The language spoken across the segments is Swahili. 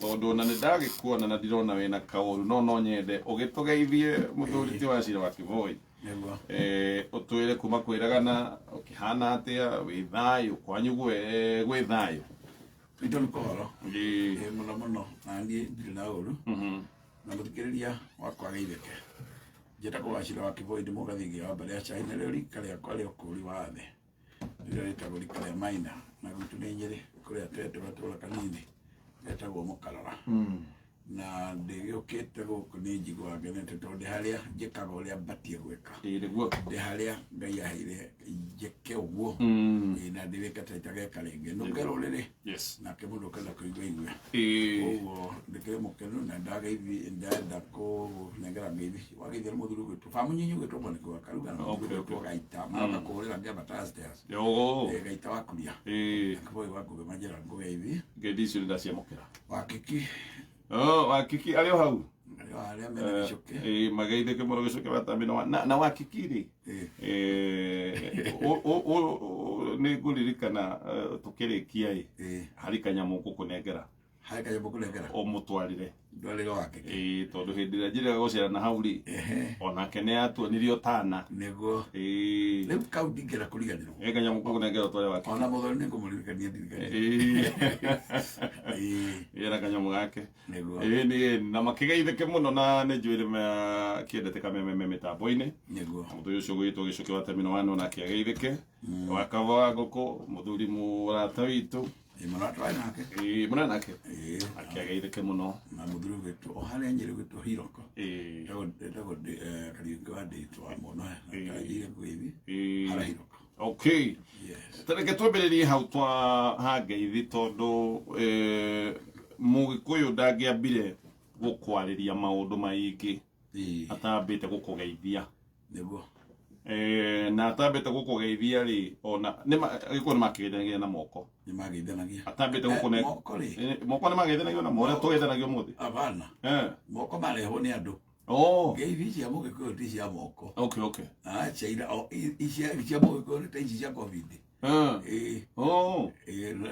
tondu na ndagikuona na ndirona wena kauru no nyende ugitugeithie muthuri ti Wachira wa Kivoi utwire kuma kwiragana ukihana atia wi thayu kwanyu gwe thayu ito nikoro muno nandi ndiri na uru na muthikiriria wakwa Geitheke njĩtagwo Wachira wa Kivoi ndi mũgathingi wa mbere ya China rĩu rika rĩakwa rĩa ũkũri wa thĩ rĩrĩa rĩtagwo rika rĩa Maina na gwitũ nĩ Nyĩrĩ kũrĩa twendete matũũra kanini rĩtagwo Mũkarora na ndĩgĩũkĩte gũkũ nĩ njiguaga ngenete tondũ ndĩ harĩa njĩkaga ũrĩa mbatie gwĩka ndĩ harĩa Ngai aheire njĩke ũguo na ndĩrĩka taita geka rĩngĩ nũke rũrĩrĩ nake mũndũ kenda kũigua igwe ũguo ndĩkĩrĩ mũkenu na ndenda kũnengera ngeithi wageithia mũthuri gwitũ famũnyinyi gwitũ mwanĩko wa Karuga na mũthuri gwitũ Gaita maroka kũhũrĩra ngĩamba stairs Gaita wa Kuria Kivoi wa Ngũgĩ Manjĩra ngũgeithi ngendi icio ndaciamũkĩra Wakiki Wakiki arĩ o hau arĩa mena gĩcũkĩ Mageithĩke mũno gĩcũkĩ batamino na Wakiki rĩ nĩ ngũririkana tũkĩrĩkia harĩ kanyamũ gũkũnengera o mũtwarire ndwarĩre Wakiki tondũ hĩndĩ ĩrĩa njĩrĩga gũcerana hau rĩ onake nĩ atuonirie ũtana nĩguo rĩu kau ndingĩra kũriganĩrwo kanyamũ gũkũnengera ũtware Wakiki ona mũthoni nĩ ngũmũririkania ndirikania era kanyamũ gake na makĩgeithĩke mũno na nĩ njũĩrĩ kĩendete kameme mĩtambo-inĩ mũthuri ũcio gwĩtwo gĩcũkĩ wa Terminal 1 onake ageithĩke wa Kava wa Ngũkũ mũthuri mũrata witũ mũnene nake akĩageithĩke mũno na mũthuri witũ o harĩa Nyĩrĩ gwitũ Hiroko ndetagwo Kariũki wa Ndĩtwa mũno akagĩire ngũithi harĩa Hiroko okay tareke twambĩrĩrie hau twa ngeithi tondũ Mũgĩkũyũ ndangĩambire gũkwarĩria maũndũ maingĩ atambĩte gũkũgeithia nĩguo na atambĩte gũkũgeithia rĩ ona Gĩkũyũ nĩ makĩgeithanagia na moko nĩmageithanagia atambĩte gũkũnengera moko nĩ mageithanagio na moko ũrĩa tũgeithanagio mũthĩ abana moko marehwo nĩ andũ ngeithi cia Mũgĩkũyũ ti cia moko Chaina cia Mũgĩkũyũ nĩ ta ici cia COVID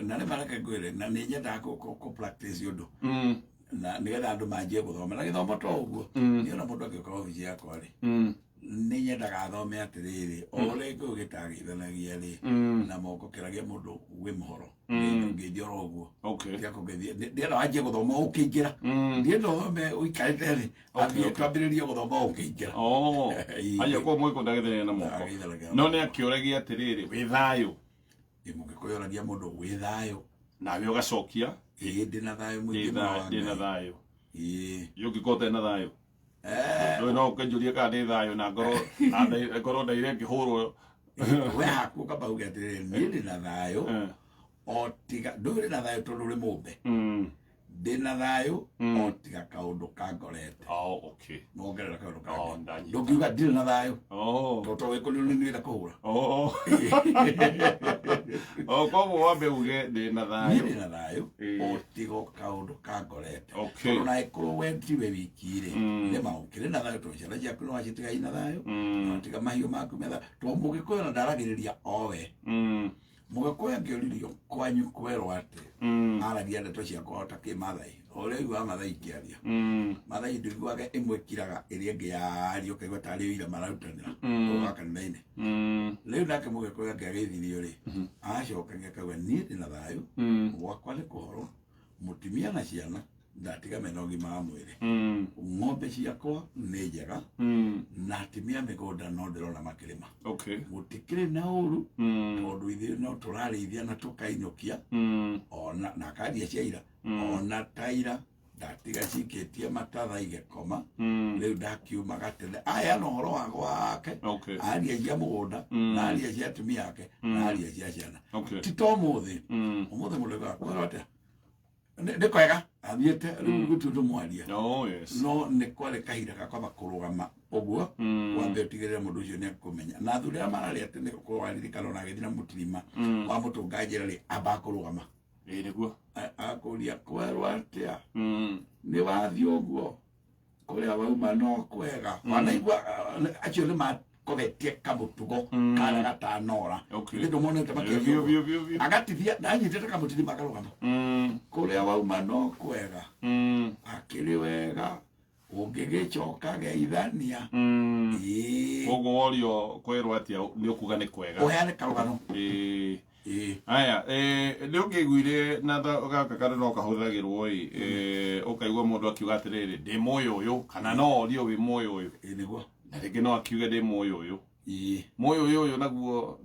na nĩ mareke ngwĩre na nĩ nyendaga kũ practice ũndũ na nĩgetha andũ manjie gũthoma na gĩthomo to ũguo nĩ ona mũndũ angĩũka obici yakwa rĩ nĩ nyendaga athome atĩrĩrĩ o ũrĩa Gĩkũyũ gĩtagĩithanagia rĩ na moko kĩragia mũndũ wĩ mũhoro ngĩnjora ũguo ndĩenda wanjie gũthoma ũkĩingĩra ndĩenda ũthome ũikarĩte thĩ athiĩ twambĩrĩrie gũthoma ũkĩingĩra aja kwa Mũgĩkũyũ ndagĩithanagia na moko no nĩ akĩũragia atĩrĩrĩ wĩ thayũ Mũgĩkũyũ ũragia mũndũ wĩ thayũ nawe ũgacokia ndĩ na thayũ ndĩ na thayũ ũngĩkorwo ũtarĩ na thayũ ndũĩ no ũkĩnjũrie kana ndĩ thayũ na ngorwo ndaire ngĩhũrwo we haku ũkamba uge atĩrĩrĩ niĩ ndĩ na thayũ o tiga ndũrĩ na thayũ tondũ ũrĩ mũmbe ndĩ na thayũ o tiga kaũndũ kangorete nongerera kaũndũ kange ndũngiuga ndirĩ na thayũ tondũ wĩkũrĩ nĩ nĩenda kũhũra koguo wambe uge ndĩ na thayũ o tiga kaũndũ kangorete tondũ na ĩkorwo we ndiwe wiki rĩ nĩ maũkĩrĩ na thayũ tondũ ciana ciaku nĩ wacitigai na thayũ na tiga mahiũ maku metha tondũ Mũgĩkũyũ na ndaragĩrĩria o we Mũgĩkũyũ angĩũririo kwanyu kwerwo atĩ aragia ndeto cia kũhota kĩmathai ũrĩa iguaga Mathai ikĩaria Mathai ndĩiguaga ĩmwe ĩkiraga ĩrĩa ĩngĩ yario ũkaigua tarĩ ũira mararutanĩra ũga kanitha-inĩ rĩu nake Mũgĩkũyũ angĩageithirio rĩ acokagia akauga niĩ ndĩ na thayũ gwakwa nĩ kũhoro mũtumia na ciana ndatiga mena ũgima wa mwĩrĩ ng'ombe ciakwa nĩ njega na atumia mĩgũnda no ndĩrona makĩrĩma gũtikĩrĩ na ũru tondũ ithuĩ no tũrarĩithia na tũkainũkia ona na akaria cia ira ona ta ira ndatiga cikĩtie matatha igĩkoma rĩu ndakiumaga tene aya no ũhoro wa gwake aria cia mũgũnda na aria cia atumia ake na aria cia ciana ti to ũmũthĩ mũndũ gakwĩrwo atĩa nĩ kwega athiĩte rĩu gũtuĩtwo mwaria no nĩ kwarĩ kahinda gakwamba kũrũgama ũguo wambe ũtigĩrĩre mũndũ ũcio nĩ akũmenya na athuri arĩa mararĩ atĩ nĩ kũraririkana ona agĩthiĩ na mũtirima wa mũtũnga njĩra rĩ amba kũrũgama nĩguo akũria kwerwo atĩa nĩ wathiĩ ũguo kũrĩa wauma no kwega wanaigua acio nĩ kovetie kamutugo kala gatanora ndio mone tamakio agatithia ndanyitete kamutini makarugama kuria wauma no kwega akiri wega ungigicoka geithania kogo worio kwerwa atia ni ukuga ni kwega oheane karugano aya ni ukiguire na gaka kana no kahuthagirwo ukaigwa mundu akiuga atiriri ndi moyo uyu kana no orio wi moyo uyu niguo na ringi no akiuga ndi moyo uyu moyo uyu naguo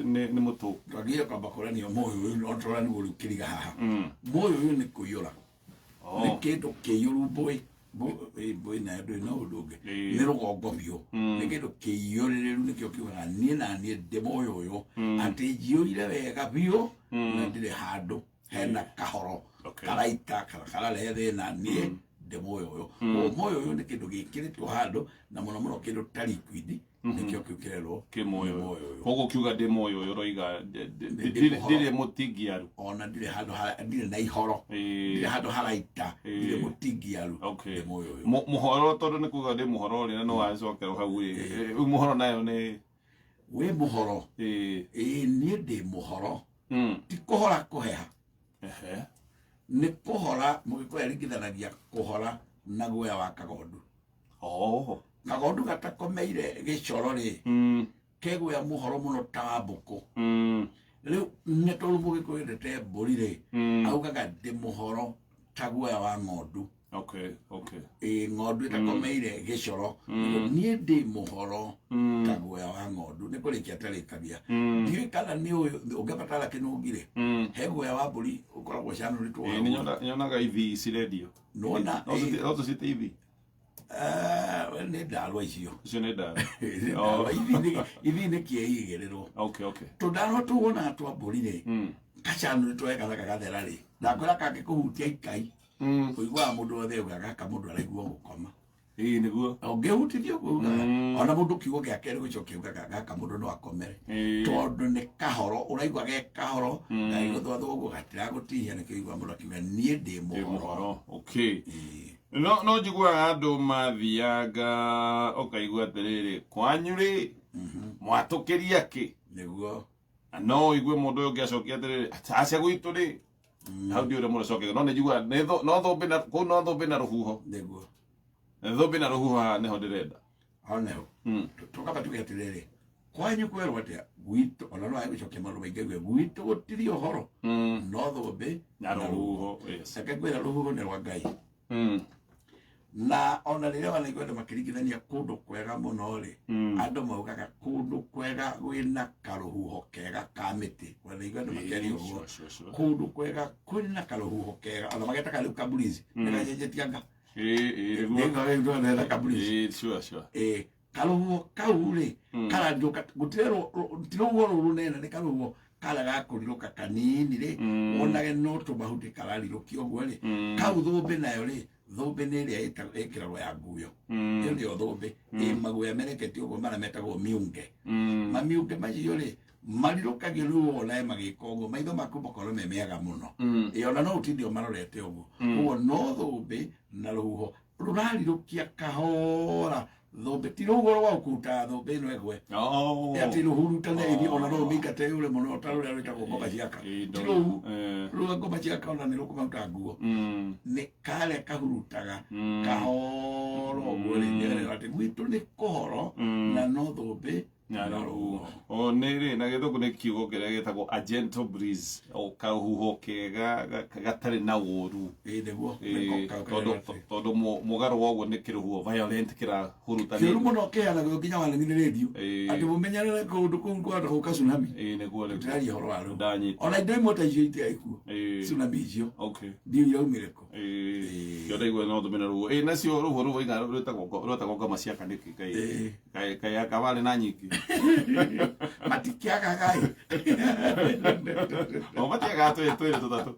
ni mutu twagira kamba kuranio moyo uyu no torani uri kiriga haha moyo uyu ni kuyura ni kindu kiyuru boy na ndo no udoge ni rugongo bio ni kindu kiyuriru ni kyo kiuga ni na ni ndi moyo uyu ati jiurire wega bio na ndire handu hena kahoro karaita kara lethe na ni de moyo uyu moyo uyu ni kindu gikiritwo handu na muno kindu ta liquid nikyo kiukirerwo ki moyo kogo kiuga de moyo uyu roiga ndire mutigiaru ona ndire handu ndire na ihoro ndire handu haraita ndire mutigiaru de moyo uyu muhoro tondu ni kuga de muhoro ri no wacokera hau muhoro nayo ni we muhoro ni de muhoro ti kuhora kuheha ni kuhora mugikoya ringithanagia kuhora na guoya wa kagondu kagondu gatakomeire gicoro ri keguoya muhoro muno ta mbuku riu ni tondu mugikoyendete mburi ri augaga ndi muhoro ta guoya wa ng'ondu ng'ondu itakomeire gicoro nie ndi muhoro ta guoya wa ng'ondu ni kurikia tarikania ndiu kana ni uyu ungebatara kinungire he guoya wa mburi ukoragwo canuritwo ni nyonaga ithi cirendio nona ozo cite ithi ni ndarwa icio ni ndarwa ithi ni kieigiriro tundaro tuwona twa mburi ri gacanuritwo wega na gagathera ri ndakwira kangikuhutia ikai kuigwa mundu othe ugaga ka mundu araigua gukoma niguo ungehutithio kuuga ona mundu kiugo giake ri gucokia ugaga gaka mundu no akomere tondu ni kahoro uraigwa ge kahoro na igutho gatira gutihia ni kiigwa mundu akiuga nie ndi muhoro no njiguaga andu mathianga ukaigua atiriri kwanyu ri mwatukiria ki niguo no igue mundu uyu ngiacokia atiriri acia gwitu ri hau ndio ri mundu acokega no njigua no thumbi na ku no thumbi na ruhuho niguo thumbi na ruhuho niho ndirenda oneho tukaba tuge atiriri kwanyu kwerwo atia gwitu ona no aigucokia maundu maingi gwitu gutiri uhoro no thumbi na ruhuho akakwira ruhuho ni rwa Ngai na ona riria wanaigua andu makiringithania kundu kwega muno ri andu maugaga kundu kwega gwina karuhuho kega ka miti wanaigua andu makiaria uguo kundu kwega kwina karuhuho kega ona mageta kariu kaburizi nikajenjetianga karuhuho kau ri karanjuka gutirwo tiruhuho ruru nene ni karuhuho kala gakuriruka kanini ri onage no tumahuti kararirukio guo ri kau thumbi nayo ri thumbi ni iria ikirarwo ya nguyo iyo ndio thumbi maguoya mereketi uguo mara metagwo miunge mamiunge macio ri marirukagio riu ona magika uguo maitho maku makorwo me mega muno ona no utindio marorete uguo uguo no thumbi na ruhuho rurarirukia kahora thumbi ti ruhuho rwa ukuta thumbi ino egwe ati ruhurutane ithi ona no mikate ule muno taruria rwitagwo ngoma ciaka ti ruhu ruga ngoma ciaka ona ni rukumaruta nguo ni kale kahurutaga kahoro uguo ri ati gwitu ni kuhoro na no thumbi na ruhuho o niri na githuku ni kiugo kiria gitagwo a gentle breeze o kahuho kega gatari na woru niguo tondu mugaro woguo ni kiruhuho violent kira hurutani kiru muno kehana ginya wana ni radio ati mumenyerere kundu kuu kwenda guka tsunami niguo le tari horo waru danyi ona ndo imota icio itia iku tsunami icio ndio yaumire ko yo dai no domina ruhuho nacio ruhuho inga rutagwo ngoma cia kaniki kai akavale na nyiki matikiaga gai o matiaga tu tutatu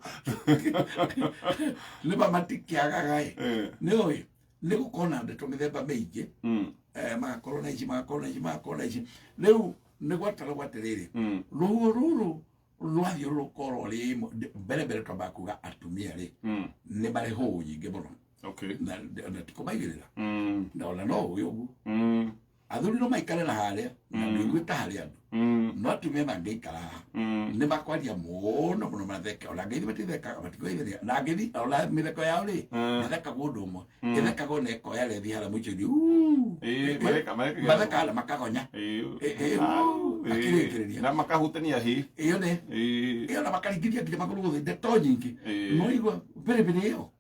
leba matikiaga gai noi ni gukona ndeto mithemba mingi magakorwo ici riu ni gwatara gwatiriri ruhuho ruru rwathio rukorwo ri mbere twamba kuga atumia ri ni bari ho nyingi muno na tikumaigirira na ona no uyu ugu athuri no maikare na haria na niguita haria no atumia mangeikara ni makwaria muno muno matheka ona ngeithi matitheka matikoitheria na ngeithi ona mitheko yao ri matheka gundu umwe itheka gone ko yale thi hala mucho ni matheka ala makagonya akirikiria na makahutania hi iyo ne iyo na makaringiria nginya maguru guthi ndeto nyingi no igwa mbere iyo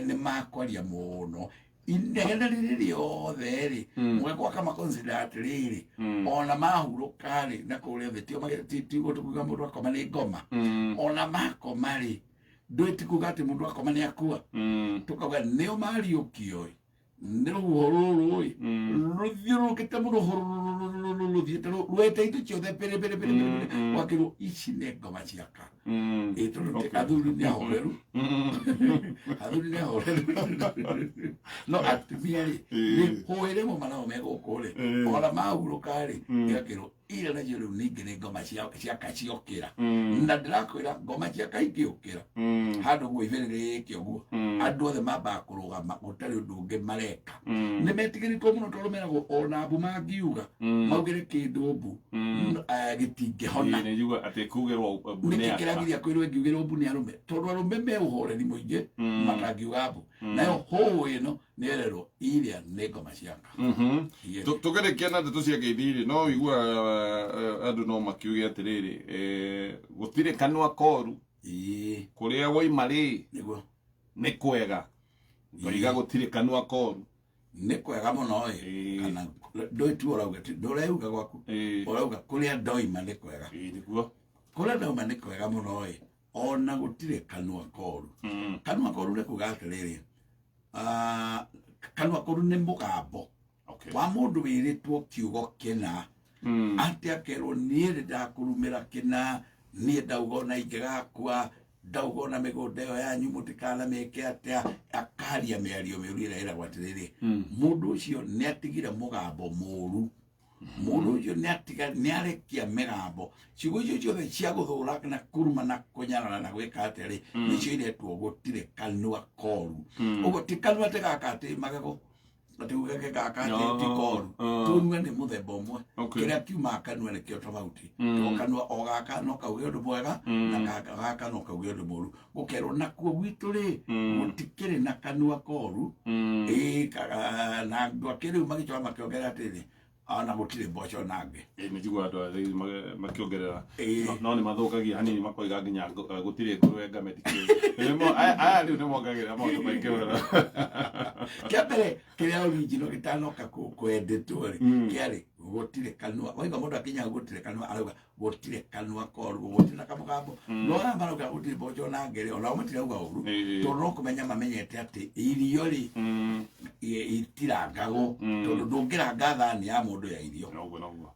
ne makwaria muno inegenda riri yothe ri mwekwa kama considerate riri ona mahuruka ri na kuria thitio mageti gutukuga mundu akoma ni ngoma ona makoma ri ndwiti kuga ati mundu akoma ni akua tukauga nio mariukio ni ruhoro ri ruthiurukite muno ruthiete rwete itu ciothe pere wakiru ici ni ngoma ciaka athuri ni ahoreru athuri ni ahoreru no atumia ri ni hoere mo manao megoko ri ona mahuruka ri yakiru ira na jiru ningi ni ngoma ciaka ciokira na ndirakwira ngoma ciaka ikiokira handu gwitherere ikioguo andu othe mamba kurugama gutari undu ungi mareka ni metigiritwo muno torumeragwo ona abu mangiuga maugire kindu mbu gitingihona ni yuga ati kugerwo nikiragiria kwirwe ngiugirwo mbu ni arume tondu arume me uhoreri muingi matangiuga mbu nayo ho ino nerero iria ni ngoma ciaka tugerekia na ndeto cia Geithiri no igua andu no makiuge atiriri gutire kanwa koru kuria woima ri niguo ni kwega ngoiga gutire kanwa koru ni kwega muno kana ndoitu orauga ndoreuga gwaku orauga kuria ndoima ni kwega niguo kuria ndoima ni kwega muno ona gutire kanwa koru kanwa koru ni kuga atiriri kanwa koru ni mugambo wa mundu wiritwo kiugo kina ati akerwo nie ndakurumira kina nie ndaugona ingegakua ndaugona migunda yo yanyu mutikala meke atia akaria miario miurira ira gwatiriri mundu ucio ni atigire mugambo muru mundu ucio ni atiga ni arekia migambo ciugo icio ciothe cia guthura na kuruma na kunyarana na gwika atiri nicio iretwo gutire kanwa koru ugo tikanwa tegakati magego atiugeke gaka ti koru tunwe ni muthemba umwe kiria kiuma kanwa ni kio tofauti kanwa ogaka no kauge undu mwega na gaka no kauge undu muru gukerwo nakuo gwitu ri gutikire na kanwa koru na gwakiriu magichwa makiongera atiri ana gutire mboco nange ni jigwa andu athi makiongerera no ni mathukagia hanini makoiga nginya gutire kurenga medicare aya riu ni mongagira maundu maingi wera kiambere kiria original gitanoka kwendetwo ri kiari gutire kanwa waiga mundu akinya gutire kanwa arauga gutire kanwa koru gutire na kamugambo no arauga gutire mboco nange ri ona umutire uga uru tondu kumenya mamenyete ati irio ri itiragago tondu ndungiranga thani ya mundu ya irio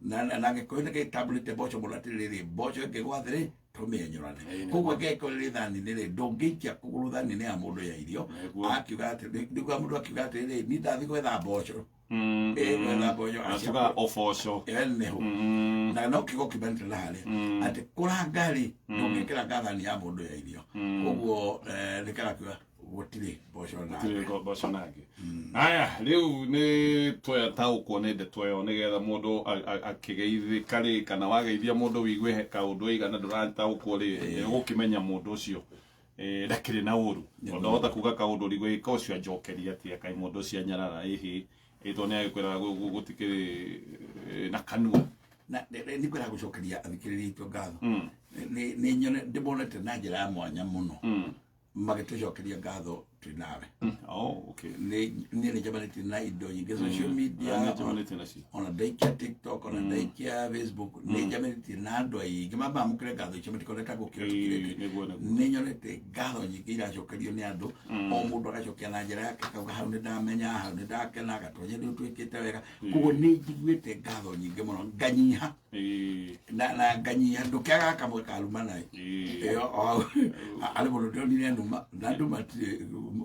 na ngekoine ke tablet mboco mulatiriri mboco ngegwathiri tumenyorane koguo ngekorire thani nire ndungikia kuguru thani ni ya mundu ya irio akiuga ati ndigwa mundu akiuga ati ni ndathi gwetha mboco gwetha mboco atuga ofoco neho na no kigo kibente na hali ati kurangari ndungikira thani ya mundu ya irio koguo nikara kiuga gutire mboco nange aya riu ni twa taukwo ni ndeto yo nigetha mundu akigeithika ri kana wageithia mundu wigwe kaundu igana ndurataukwo ri gukimenya mundu ucio ndakiri na uru ndahota kuga kaundu rigwe ka ucio njokeria atia kai mundu ucio nyarara ihi ito ni agikwira gutikiri na kanua na ni kwira gucokeria athikiriri itu ngatho ni nyone ndibonete na njira ya mwanya muno magitucokeria ngatho twinawe okay ni jamanite na indo nyingi social media ona ndaikia TikTok ona ndaikia Facebook ni jamanite na andu aingi mamba mukire ngatho icio matikoneta gukira ni nyonete ngatho nyingi iracokerio ni andu o mundu agacokia na njira yake kauga hau ni ndamenya hau ni ndakena gatonye ni twikite wega kugo ni njiguite ngatho nyingi muno nganyiha na nganyiha ndukiaga kamwe kaluma nai ali mundu ndonire numa na nduma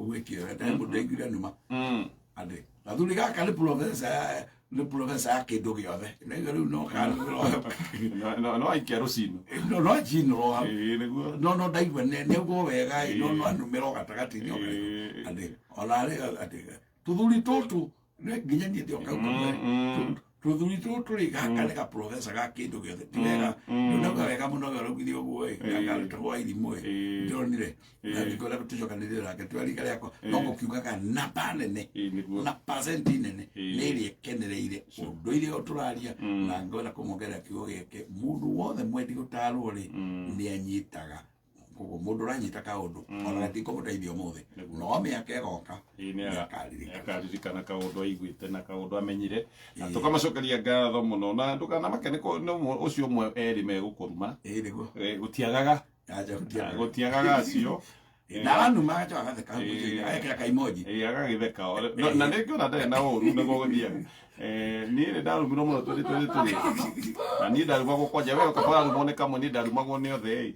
wekio ata mundu aingira numa ade athuri gaka ni professor yake ndugu yothe na iguru no kana no aikia rucino no jino no ndaigwe ne ugo wega no anumero gatagati nyo ade olare ade tuthuri tutu nginya ni tio kau tuthuri tuturi gaka ka professor ga kindu giothe tiwega ndoga wega muno ga rugithio guo gaka twa ithimo ndonire na ngikora tucokanirira rake twari kare yako no gukiuga ka namba nene na percent nene niri ekenereire unduire oturaria na ngona kumongera kiugo gike mundu wothe mwendi gutarwo ri ni anyitaga koguo mundu ranyita kaundu ona tiko muteithio muthe no miaka egoka akaririkana kaundu aiguite na kaundu amenyire na tukamacokeria ngatho muno na ndukana makene ucio mwe eri megukuruma gutiagaga gutiagaga acio na anu magacho agatheka ayekera kaimoji agagitheka na ningiona ndari na uru niguo guthiaga ni ndarumiro muno tuli na ni ndarumagwo kwanja we ukabara rumoneka mu ni ndarumagwo ni othe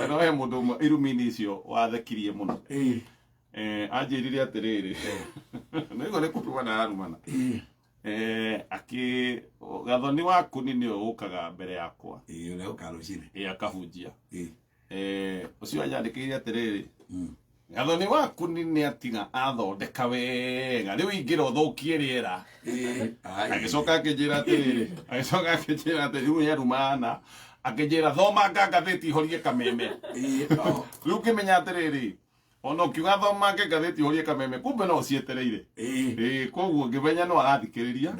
no he mundu irumini icio wathekirie muno anjirire atiriri nigo ni kutuwa na arumana aki gathoni waku ni ukaga mbere yakwa ule ukarucire akahunjia ucio anyandikire atiriri gathoni waku ni atiga athondeka wega riu ingira uthukie riera agicoka akijira atiriri riu yarumana akijira thoma ngatheti ihorie kameme riu kimenya atiriri ono ukiuga thoma ngatheti ihorie kameme kumbe no cietereire koguo ngimenya no arathikiriria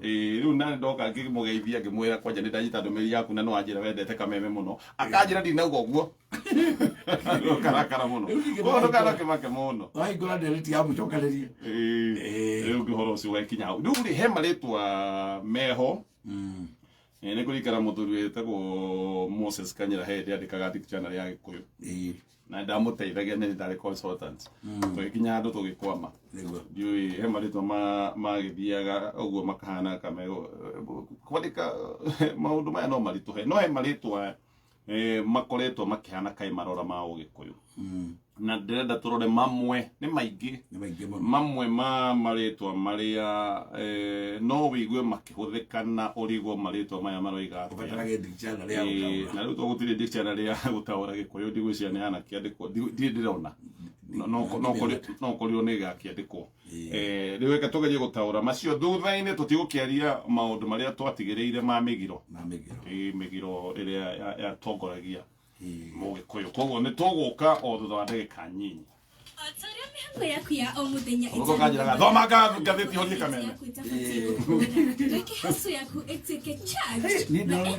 riu nani ndoka ngimugeithia ngimwira kwanja ni ndanyita ndumiri yaku na no anjira wendete kameme muno akanjira ndinauga uguo karakara muno kono kana kimake muno waigura ndereti ya mucokereria riu ngihoro ucio wekinya hau riu ri he maritwa meho ni kurikara muthuri wetagwo Moses Kanyira hindi andikaga dictionary ya Gikuyu na ndamuteithagia ni ndari consultant tugikinya andu tugikwama ndiui he maritwa magithiaga uguo makahana kamego kwandika maundu maya no marituhe no he maritwa makoretwo makihana kai marora ma Ugikuyu na ndirenda turore mamwe ni maingi mamwe ma maritwa maria no wigue makihuthika na urigo maritwa maya maroiga na riu tugutire dictionary ya gutaura Gikuyu ndigwiciria ni ana kiandikwo ndirona no korio ni gakiandikwo riu reke tugerie gutaura macio thutha-ini tutigukiaria maundu maria twatigireire ma migiro migiro iria yatongoragia Mugikuyu koguo ni tuguka o thutha wa ndagika nyinyi Ataria mihango yaku ya o muthenya itangira thoma ngatheti horie kameme reke hasu yaku itike charge ni no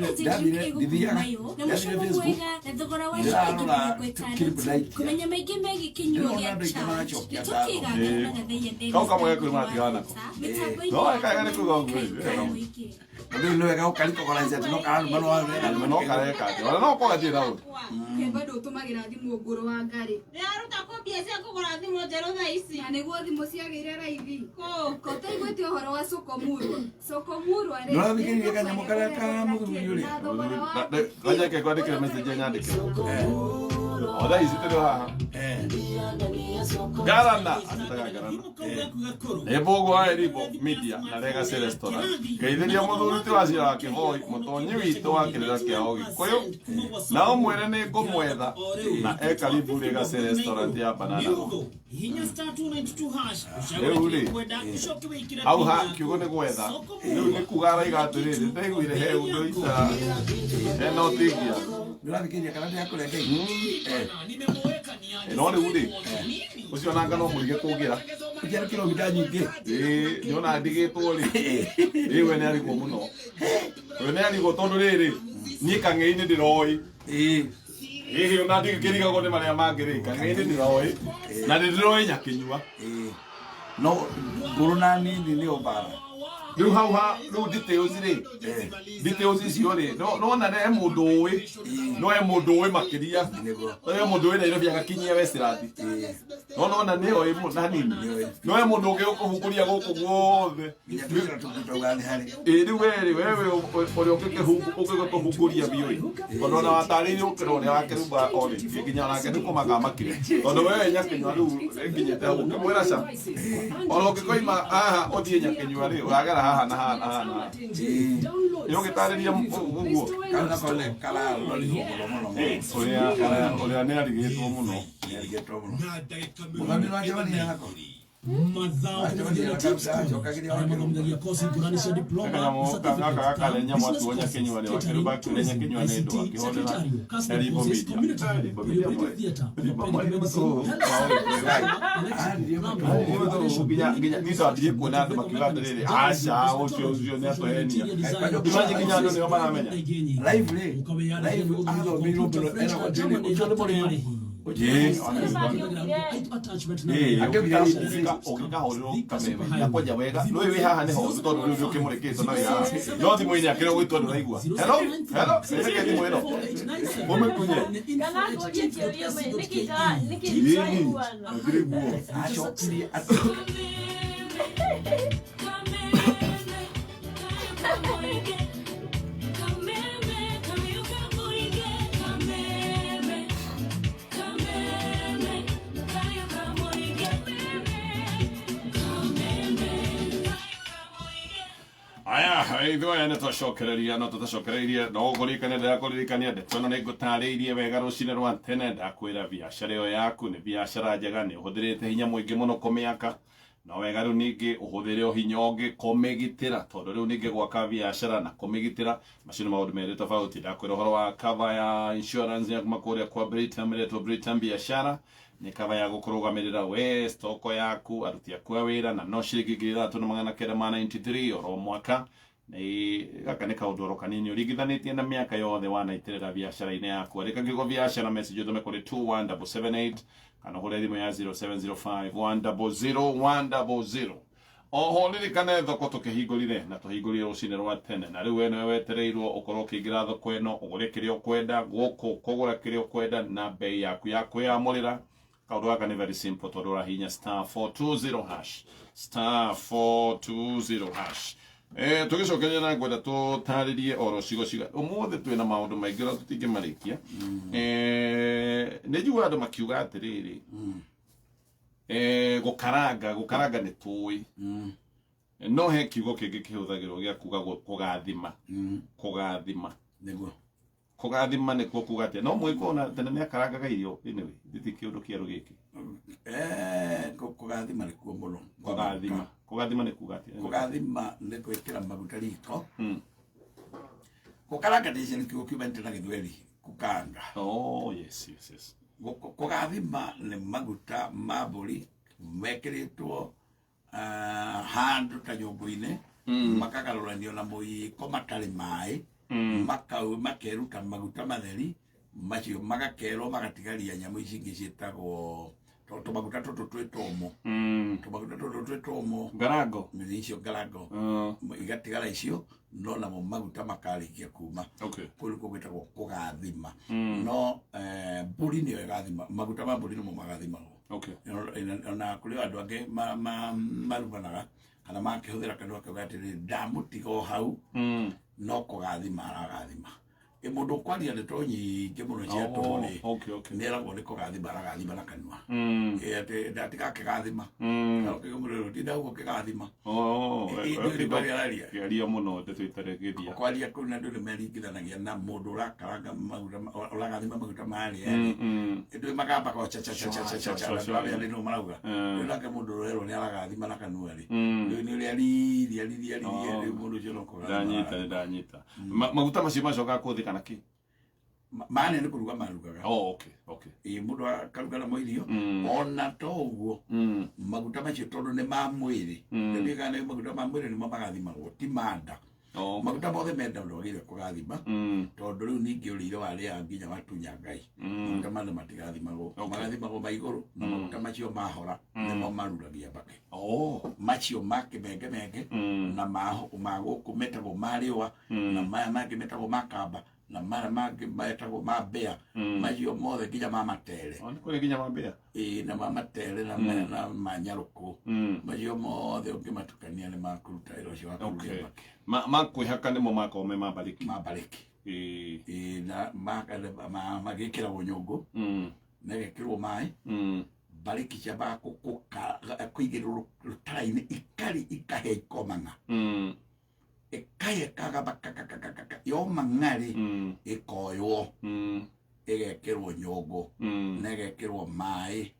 ndithia na mushomo mwega na thogora wa ikikwetana kumenya maingi megi kinyuo gya charge tukiga na gathenya ndege kau kamwe kumatigana no eka kuga ngwe ndio ndio wega ukaliko kwa lanza tunoka mano wa no kareka wala no kwa jira u ke bado utumagira thimu ngoro wa ngari yaruta kopia cia kugura thimu njeru tha ici na niguo thimu ciagire raithi ko taigwete uhoro wa Sokomurwa re no thikiririe kanyamo karia ka muthuri uri kaja ke kwandikira message nyandike oda izitero haha garana ataka garana ebogo aribo media na legacy restaurant kaitheria muthuri ti wacira wa kihoi mutonyi witu wa kirira kia Ugikuyu na umwire ni ngumwetha na karibu legacy restaurant ya Banana au ha kiugo ni gwetha riu ni kugara igatiriri ndaiguire he undu ita no tigia ndirathikiriria kana ndiakurenge no ni uri ucio nanga no murige kugira kujera kilomita nyingi niona ndigitwo ri we ni ariko muno we ni ariko tondu riri ni kang'ei-ini ndiroi hihi ona ndigikirigago ni maria mangiri kang'ei-ini ndiroi na ndiroi nyakinyua no nguru na nini ni ubara riu hau ha riu details ri details icio ri no na ne mundu uwi no e mundu uwi makiria no mundu uwi Nairobi agakinyia Westland no na ne oi mu na nini no e mundu ungi ukuhukuria guku guothe riu wewe uri ukigutuhukuria biu kono na watariri ukiro ni wakirumba ori nginya nake ndikumaga makire tondu wewe nyakinywa riu nginyete ukimwira ca oro ngikoima aha othie nyakinywa ri wagera haha na haha yo gitariria uguo kana kole kala loli oria ne arigitwo muno mami wa jamani yako Madhao kutoka Tips College anamwambia kosi kuranisha diploma na certificate kalenya mwatu wonya Kenya wale wakiruba kulenya Kenya nedo akihodera elipo media ginya nizo atije kuona ndo makigata lele asha osho ne to enia imaji ginya ndo ne bana menya live ado bilo era kwa dele uchole bole Oja wega no iwe haha neho tondu riu ukimurikito na ya no thimu ini akire gwitwa nduraigua hello eke thimu ino mumekunye kana ngoje kio me nikita achokiri Aya, nitwacokereria no tutacokereirie no gurikane ndakuririkania ndeto no ngutariirie wega rucine rwa tene ndakwira biacara yo yaku ni biacara njega ni uhuthirite hinya mwingi muno kumiaka no wega riu ningi uhuthire o hinya ungi kumigitira tondu riu ningi gwaka biacara na kumigitira macini maundu meri tofauti ndakwira uhoro wa cover ya insurance ya kumakuria kwa Britam biacara ni kaba ya gukurugamirira we stoko yaku aruti aku wira na no ciringi 3,993 oro mwaka ni gaka ni kaundoro kanini urigithanitie na miaka yothe wanaitirira biacara-ini yaku arika ngigo biacara message utume kuri 21778 kana kuri thimu ya 0705 100 oho ririkane thoko tukihingurire na tuhingurire rucine rwa tene na riu eno wetereirwo ukorwo ukiingira thoko eno ugure kiria ukwenda guku kugura kiria ukwenda na bei yaku ya kwiyamurira. Kaundu gaka ni very simple tondu urahinya *420# *420#. Tugicokeria na ngwenda tutaririe oro cigo ciga umuthe twina maundu maingi ra tutingimarikia ni njigua andu makiuga atiriri gukaranga ni tui no he kiugo kingi kihuthagirwo gia kuga kugathima niguo kugathima ni kuga atia no mwikona tene ni akarangaga irio anyway thiti kiundu kieru giki kugathima ni kuo muno kugathima ni kuga atia kugathima ni kwikira maguta riko kukaranga ni kiugo kiumete na Githweri kukanga yes kugathima ni maguta maburi mekiritwo handu ta nyumbu-ini makagaruranio na muiko matari mai makau makeruta maguta matheri macio magakerwo magatigaria nyamu ici ingi cietagwo tumaguta tutu twitomo tumaguta tutu twitomo ngarango icio ngarango igatigara icio no namo maguta makarikia kuma kuri kugwitagwo kugathima no mburi niyo igathima maguta ma mburi nimo magathimagwo na kuri andu angi maruganaga kana makihuthira kandu akagatiri ndamutigo hau no kugathima aragathima mundu kwaria ndeto nyingi muno cia tone ni eragwo ni kugathima aragathima na kanua ndatiga kigathima ukigumuriro tinda ugo kigathima kiaria muno ndetwitaregithia kwaria kuna ndu ni meringithanagia na mundu urakaranga maguta uragathima maguta mari ndu magamba ko cha no marauga ndake mundu rero ni aragathima na kanua ri ni ri mundu cio no kugathima ndanyita maguta macio macoka kuthika na ki maana ni kuruga marugaga okay mundu akarugana mo irio ona to uguo maguta macio tondu ni ma mwiri ndiga ni maguta ma mwiri ni magathimagwo ti manda maguta mothe menda ndogire kugathima tondu riu ningi urire waria nginya watunya ngai maguta mothe matigathimagwo magathimagwo maiguru na maguta macio mahora nimo maruragia bake macio makimenge na maguku metagwo mariwa na maya mangi metagwo makamba na mara mangi metagwo mabea macio mothe nginya mamatere kuri nginya mabea na mamatere na manyaruku macio mothe ungimatukania ni makuruta iro cio wakurugia bake makwihaka nimo makome mabariki na magikiragwo nyungu na gekirwo mai bariki cia kuigirwo rutara-ini ikahe ikomanga ikahe kaga yo mang'ari ikoywo egekirwo nyongo na egekirwo mai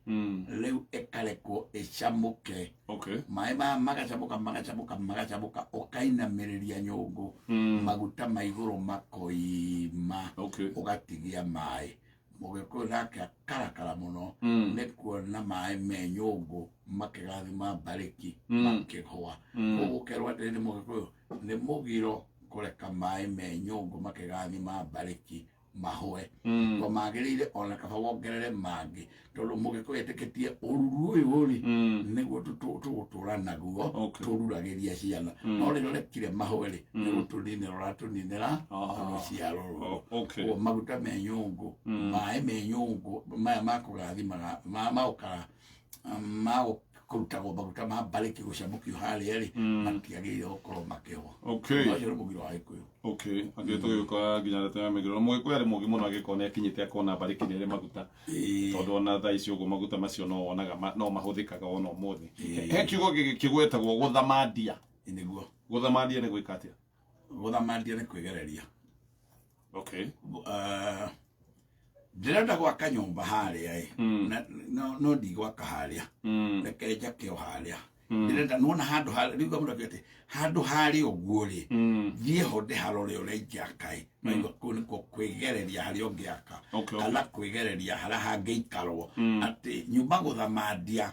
leu ekareko echamuke mai magachamuka okainamiriria nyongo maguta maiguru makoima ugatigia mai mugeko nake akarakara muno nekuona mai me nyongo makigathima bariki makihwa ugukerwa ndini mugeko ni mugiro kureka mai me nyongo makigathima bariki mahwe ko magirire ona kaba wongerere mangi tondu mugiko yeteketie ururu uyu uri niguo tugutura naguo tururagiria ciana no ri rekire mahwe ni gutuninira ciaro o maguta me nyongo mai me nyongo mai makugathima maukara kurutago maguta ma bariki gucamukio haria ri matiagire okoro makeho no mugiro aikuyo agito yuka ginya rete megiro mugiko yari mugi muno agikone akinyite akona bariki ni maguta tondu ona tha icio go maguta macio no onaga no mahuthikaga ona umuthi he kiugo kigwetagwo guthamandia iniguo guthamandia ni gwikatia guthamandia ni kwigereria ndirenda gwaka nyumba haria no ndigwaka haria reke njake o haria ndirenda nona handu haria riu gamuda kete handu haria uguo ri thie ho ndiharore ure njakai no ko kwigereria haria ungiaka kana kwigereria haria hangeikarwo ati nyumba guthamandia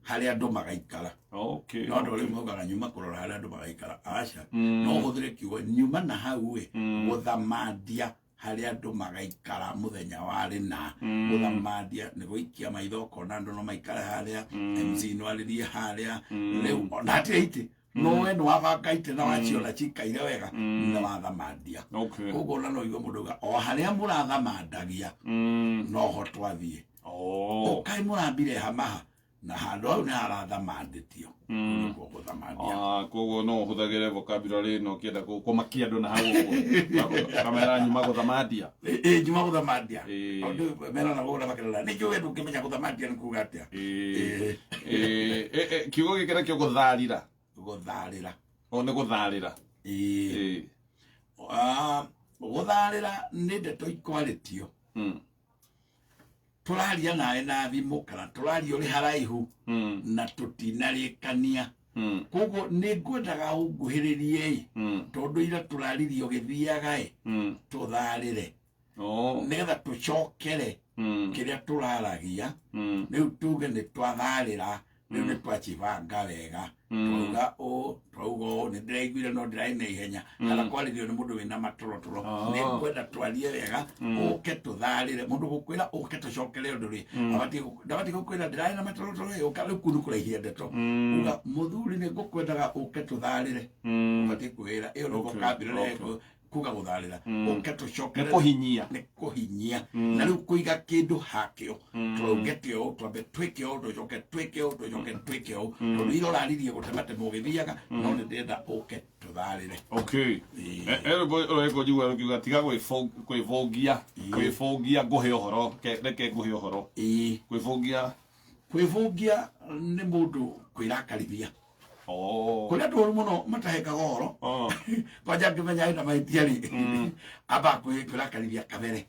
haria andu magaikara no ndo ri mugaga nyumba kurora haria andu magaikara acha no huthire kiugo nyumba na hau we guthamandia haria andu magaikara muthenya wari na guthamandia ni guikia maitho kona andu no maikara haria MC no aririe haria riu ona ati no we no abakaite na waciona cikaire wega na wathamandia koguo na no igwo munduga o haria murathamandagia no ho twathie ukai murambire hamaha na handu au ni harathamanditio koguo no huthagire vocabulary no kienda kumakia andu na hau kamera nyuma guthamandia nyuma guthamandia ndu mera na gura bakira ni juwe ndukimenya guthamandia ni kuga atia kiugo gikira kio gutharira o ni gutharira gutharira ni ndeto ikwaritio turaria nae na thimu kana turaria uri haraihu na tutinarikania koguo ni ngwendaga unguhiririe tondu ira turaririo githiaga tutharire nigetha tucokere kiria turaragia riu tuge ni twatharira riu ni twachibanga wega twauga ni ndiraiguire no ndiraina ihenya kana kwaririo ni mundu wina matorotoro ni ngwenda twarie wega uke tutharire mundu gukwira uke tucokere undu ri ndabati gukwira ndiraina matorotoro uka riu kunu kuraihia ndeto uga muthuri ni ngukwendaga uke tutharire ubati kwira iyo no vocabulary kuga gutharira uke tucokere ni kuhinyia na riu kuiga kindu hakio twaugete twabe twikio tucoke twikio tondu iro raririe gutemate mugithiaga no ndenda uke tutharire ero jigwa rukiuga tiga kwifungia nguhe uhoro reke nguhe uhoro kwifungia ni mundu kwirakarithia kuria ndu muno mataheka goro kwanja kimenya ina maitiari aba kwirakarithia kabere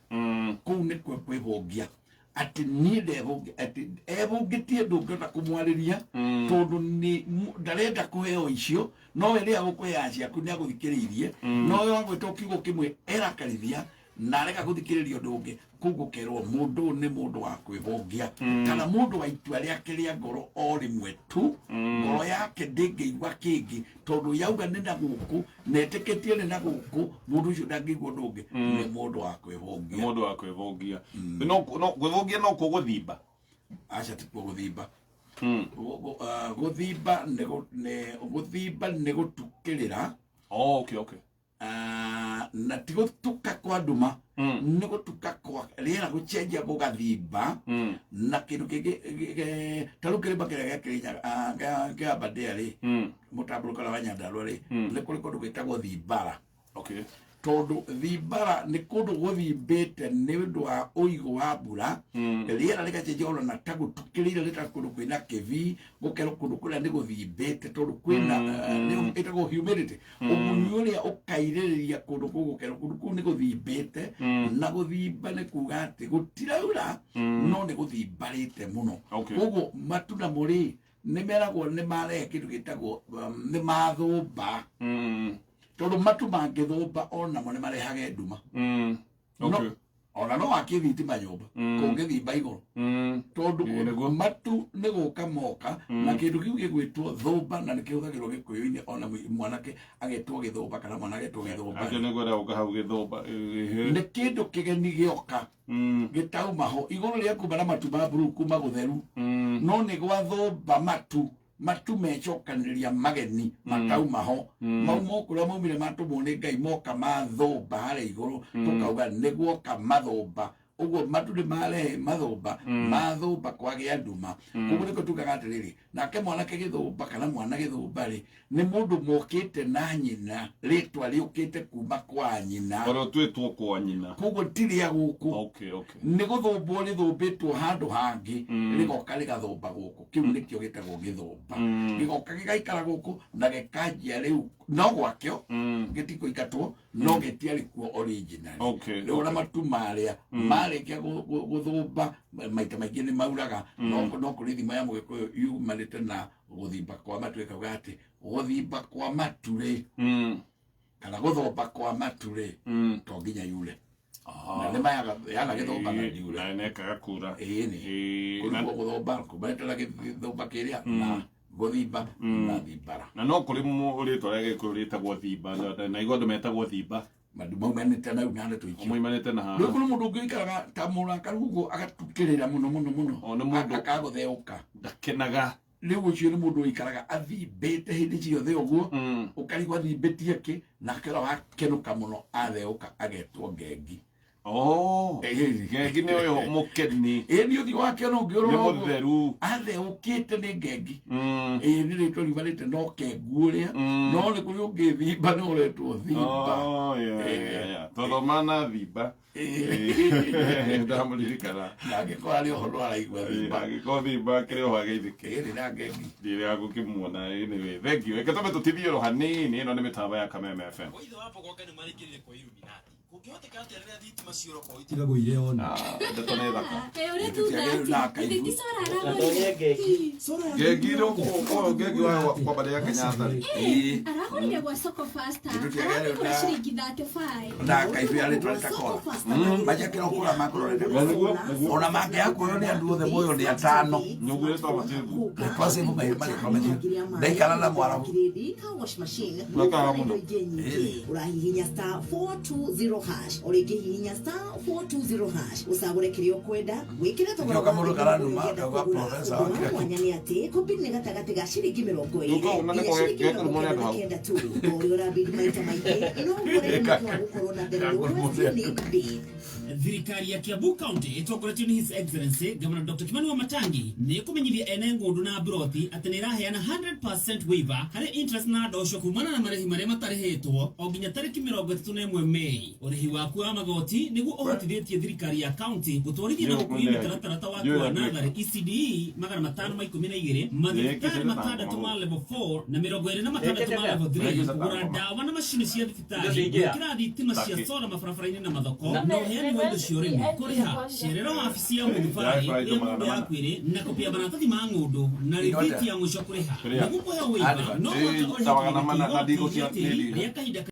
kuu ni kwivungia ati ni ndevungia ati evungitie ndungĩhota kumwariria tondu ni ndarenda kuheo icio no we ria gukwea ciaku ni aguthikiririe no we wagwĩtwo kiugo kimwe erakarithia na reka guthikiririo ndungi kugukerwo mundu ni mundu wa kwivungia kana mundu wa itua riake ria ngoro o rimwe tu ngoro yake ndingĩigua kĩngĩ tondu yauga nĩ na gũkũ netĩkĩtie nĩ na gũkũ mundu ũcio ndangĩigua ndũngĩ nĩ mundu wa kwivungia no kwivungia no kuguthimba acha ti kuguthimba guthimba nĩ gutukĩrĩra na ti gutuka kwa nduma ni gutuka kwa riera gucenjia gugathimba na kindu kingi taru kirimba kiria kia badea ri mutamburuka wa Nyandarua ri ni kuri kundu gwitagwo thimbara tondu thibara ni kundu guthimbite ni undu wa uigo wa mbura riera rikacenjia ona na tagu tukirire rita kundu kwina kivi gukero kundu kuria ni guthimbite tondu kwina ni itago humidity umunyu uria ukairiria kundu gukero kundu ku ni guthimbite na guthimba ni kuga ati gutiraura no ni guthimbarite muno koguo matunda muri ni meragwo ni marehe kindu gitagwo ni mathumba tondu matu mangithumba ona mo ni marehage nduma ona no akithitima nyumba kungithimba iguru tondu matu ni guka moka na kindu kiu gigwitwo thumba na nikihuthagirwo gikuyu-ini ona mwanake agetwo githumba kana mwana agetwo githumba acio ni gwira uka hau githumba ni kindu kigeni gioka gitauma ho iguru ria kumana matu ma buru kuma gutheru no ni gwa thumba matu mecokaniria mageni matauma ho maumo kuria maumire matumwo ni Ngai moka mathumba hari iguru tukauga niguo kamathumba uguo matu ni marehe mathumba kwagia nduma koguo niko tugaga atiriri nake mwanake githumba kana mwana githumba ri ni mundu mokite na nyina ritwa riukite kuma kwa nyina oro twitwo kwa nyina koguo tiria guku ni guthumba ni thumbitwo handu hangi rigoka rigathumba guku kiu nikio gitagwo githumba gigoka gigaikara guku na gikanjia riu no gwakio gitiko ikatwo no getiari kuo original riu matu maria marikia guthumba maita maingi ni mauraga no kurithima ya mugikuyu yumanite na guthimba kwa matu ikaga ati guthimba kwa matu ri kana guthumba kwa matu ri to nginya yule na ni mayaga yana githumba na yule na nekaga kura ni kuko guthumba kubaitala githumba kiria na guthimba na thimbara na no kuri ritwa ria gikuyu ritagwo thimba na igwa ndu metagwo thimba mandu maumanite na unane tuiki maumanite na ha rikuru mundu ngikaraga ta murakara ugo agatukirira muno akagutheuka ndakenaga riu ucio ni mundu ikaraga athimbite hindi ciothe uguo ukarigwa thimbitie ki na kira wakenuka muno atheuka agetwo ngengi ngengi ni uyo mukeni ni uthi wake no ngiorora ni mutheru atheukite ni ngengi ni ritwa rivarite no kenguria no ni kuri ungithimba ni uretwo thimba tothomana thimba ndamuririkana nagikora ri uhoro araigua thimba agiko thimba kiri o hageithike ni na ngengi ndire gukimwona ni thank you ekatome tutithie ro hanini ino ni mitamba ya Kameme FM oithe wapo goka ni marikirire kwa Illuminati kukihote kati rĩrĩa thitima ciũra kwa itiga gũire ona ndeto nĩ thaka ore tuthati thitisora aragorire gegiro ko gegi wa kwa bale ya Kenyatta aragorire gwa soko faster aragorire shiringi 35 na kaifi ale twaleta kola maja kino kula makorore ona mange yako ni andu othe moyo ni atano nyugure to matibu pase mu mai mali kwa maji ndaikala na mwara ka wash machine naka muno urahihinya star 420 hash origihinya star 420 hash usagure kirio kwenda wikire to kwa kamuru karanu ma kwa professor wa kwanyani ati kopini gatagati ga shiringi 20 uko unane kwa geko mwana kwa kenda tu ora big maita maite no gore kwa corona de thirikari ya Kiambu County itokoretio ni His Excellency Governor Dr. Kimani Wamatangi ni kumenyithia ene ngundu na broti ati ni raheana 100% waiver hari interest na ndosho kumana na marehi maria matarehetwo o nginya tariki 31 Mei urihi waku wa magoti niguo uhotithĩtie thirikari ya county gutwarithia na gũkũria mĩtaratara waku wa natharĩ ECDE 512 mathibitarĩ matandatũ ma level 4 na 26 ma level 3 kũgũra ndawa na macini cia thibitarĩ gwĩkĩra thitima cia solar mabarabara-inĩ na mathoko na ũheani wa indo cia ũrĩmi kũrĩha cerera wabici ya mũthibarĩ ĩrĩa mũndũ yaku ĩrĩ na kopia maratathi ma ng'ũndũ na rĩthiti ya mũico kũrĩha nĩguo kũheo waiver no mũhaka ũrĩhe kĩgoti gĩa tĩri rĩa kahinda